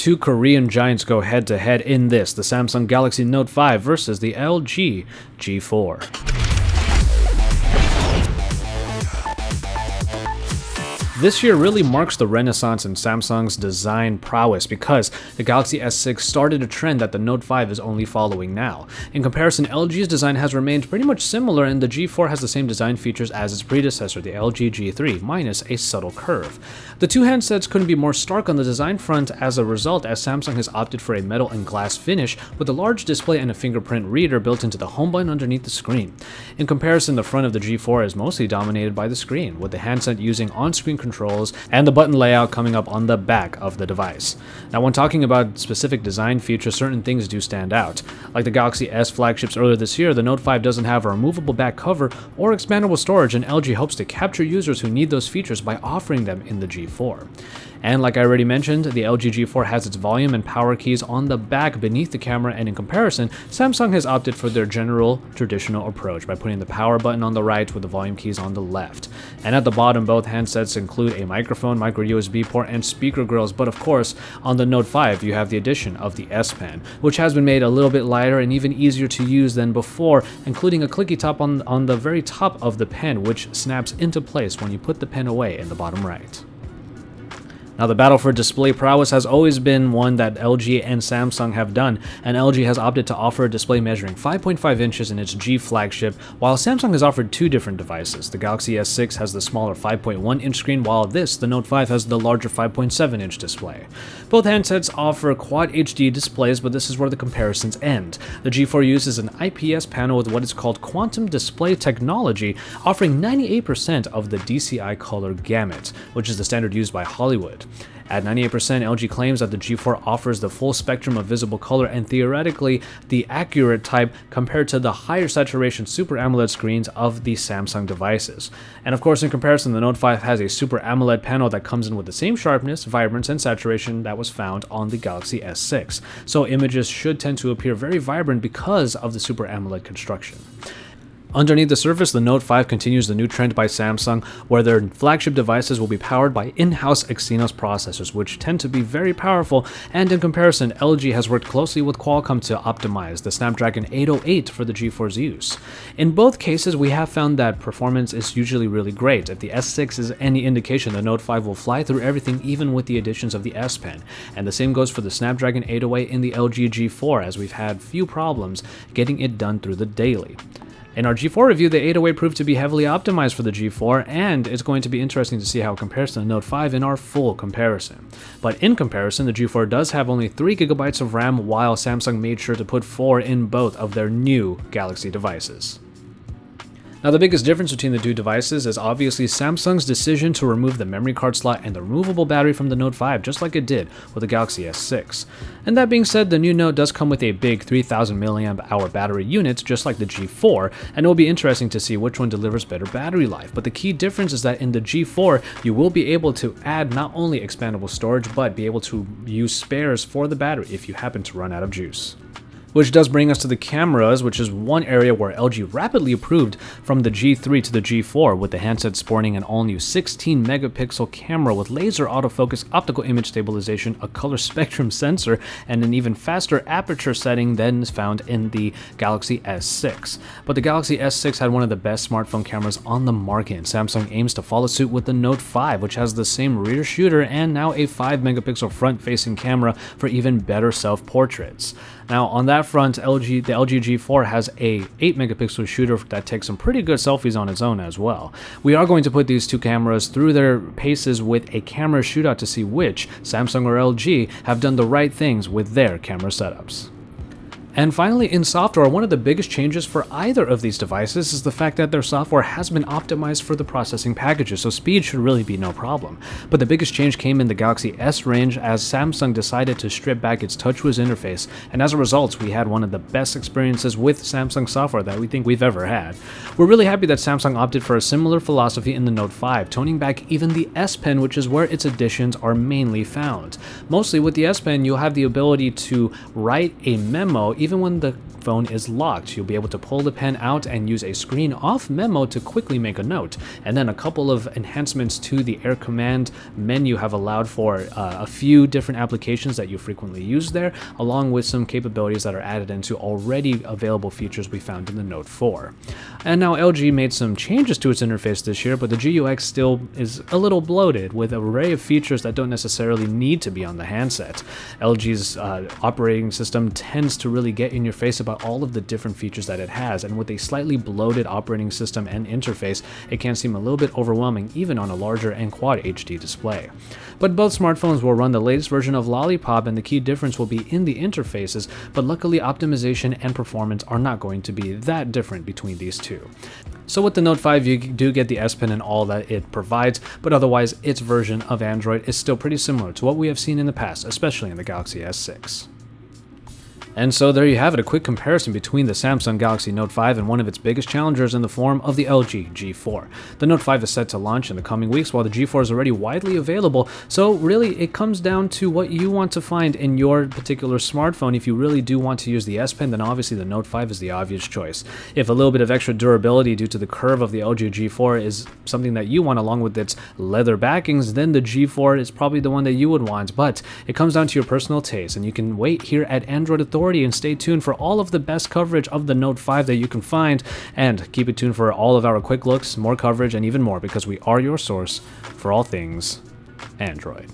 two Korean giants go head-to-head in this, the Samsung Galaxy Note 5 versus the LG G4. This year really marks the renaissance in Samsung's design prowess because the Galaxy S6 started a trend that the Note 5 is only following now. In comparison, LG's design has remained pretty much similar, and the G4 has the same design features as its predecessor, the LG G3, minus a subtle curve. The two handsets couldn't be more stark on the design front as a result, as Samsung has opted for a metal and glass finish with a large display and a fingerprint reader built into the home button underneath the screen. In comparison, the front of the G4 is mostly dominated by the screen, with the handset using on-screen controls and the button layout coming up on the back of the device. Now, when talking about specific design features, certain things do stand out. Like the Galaxy S flagships earlier this year, the Note 5 doesn't have a removable back cover or expandable storage, and LG hopes to capture users who need those features by offering them in the G4. And like I already mentioned, the LG G4 has its volume and power keys on the back beneath the camera, and in comparison, Samsung has opted for their general traditional approach by putting the power button on the right with the volume keys on the left. And at the bottom, both handsets include a microphone, micro USB port, and speaker grills, but of course, on the Note 5, you have the addition of the S Pen, which has been made a little bit lighter and even easier to use than before, including a clicky top on the very top of the pen, which snaps into place when you put the pen away in the bottom right. Now, the battle for display prowess has always been one that LG and Samsung have done, and LG has opted to offer a display measuring 5.5 inches in its G flagship, while Samsung has offered two different devices. The Galaxy S6 has the smaller 5.1-inch screen, while the Note 5 has the larger 5.7-inch display. Both handsets offer Quad HD displays, but this is where the comparisons end. The G4 uses an IPS panel with what is called quantum display technology, offering 98% of the DCI color gamut, which is the standard used by Hollywood. At 98%, LG claims that the G4 offers the full spectrum of visible color and theoretically the accurate type compared to the higher saturation Super AMOLED screens of the Samsung devices. And of course, in comparison, the Note 5 has a Super AMOLED panel that comes in with the same sharpness, vibrance, and saturation that was found on the Galaxy S6. So images should tend to appear very vibrant because of the Super AMOLED construction. Underneath the surface, the Note 5 continues the new trend by Samsung, where their flagship devices will be powered by in-house Exynos processors, which tend to be very powerful, and in comparison, LG has worked closely with Qualcomm to optimize the Snapdragon 808 for the G4's use. In both cases, we have found that performance is usually really great. If the S6 is any indication, the Note 5 will fly through everything even with the additions of the S Pen, and the same goes for the Snapdragon 808 in the LG G4, as we've had few problems getting it done through the daily. In our G4 review, the 808 proved to be heavily optimized for the G4, and it's going to be interesting to see how it compares to the Note 5 in our full comparison. But in comparison, the G4 does have only 3GB of RAM, while Samsung made sure to put 4 in both of their new Galaxy devices. Now, the biggest difference between the two devices is obviously Samsung's decision to remove the memory card slot and the removable battery from the Note 5, just like it did with the Galaxy S6. And that being said, the new Note does come with a big 3000 mAh battery unit, just like the G4, and it will be interesting to see which one delivers better battery life. But the key difference is that in the G4, you will be able to add not only expandable storage, but be able to use spares for the battery if you happen to run out of juice. Which does bring us to the cameras, which is one area where LG rapidly improved from the G3 to the G4, with the handset sporting an all-new 16-megapixel camera with laser autofocus, optical image stabilization, a color spectrum sensor, and an even faster aperture setting than is found in the Galaxy S6. But the Galaxy S6 had one of the best smartphone cameras on the market, and Samsung aims to follow suit with the Note 5, which has the same rear shooter and now a 5-megapixel front-facing camera for even better self-portraits. Now, on that front, the LG G4 has a 8-megapixel shooter that takes some pretty good selfies on its own as well. We are going to put these two cameras through their paces with a camera shootout to see which, Samsung or LG, have done the right things with their camera setups. And finally, in software, one of the biggest changes for either of these devices is the fact that their software has been optimized for the processing packages, so speed should really be no problem. But the biggest change came in the Galaxy S range, as Samsung decided to strip back its TouchWiz interface, and as a result, we had one of the best experiences with Samsung software that we think we've ever had. We're really happy that Samsung opted for a similar philosophy in the Note 5, toning back even the S Pen, which is where its additions are mainly found. Mostly with the S Pen, you'll have the ability to write a memo, even when the phone is locked. You'll be able to pull the pen out and use a screen off memo to quickly make a note. And then a couple of enhancements to the Air Command menu have allowed for a few different applications that you frequently use there, along with some capabilities that are added into already available features we found in the Note 4. And now LG made some changes to its interface this year, but the GUX still is a little bloated with an array of features that don't necessarily need to be on the handset. LG's operating system tends to really get in your face about all of the different features that it has, and with a slightly bloated operating system and interface, it can seem a little bit overwhelming even on a larger and Quad HD display. But both smartphones will run the latest version of Lollipop, and the key difference will be in the interfaces, but luckily optimization and performance are not going to be that different between these two. So with the Note 5, you do get the S Pen and all that it provides, but otherwise its version of Android is still pretty similar to what we have seen in the past, especially in the Galaxy S6. And so there you have it, a quick comparison between the Samsung Galaxy Note 5 and one of its biggest challengers in the form of the LG G4. The Note 5 is set to launch in the coming weeks, while the G4 is already widely available, so really it comes down to what you want to find in your particular smartphone. If you really do want to use the S Pen, then obviously the Note 5 is the obvious choice. If a little bit of extra durability due to the curve of the LG G4 is something that you want along with its leather backings, then the G4 is probably the one that you would want, but it comes down to your personal taste, and you can wait here at Android Authority and stay tuned for all of the best coverage of the Note 5 that you can find, and keep it tuned for all of our quick looks, more coverage, and even more, because we are your source for all things Android.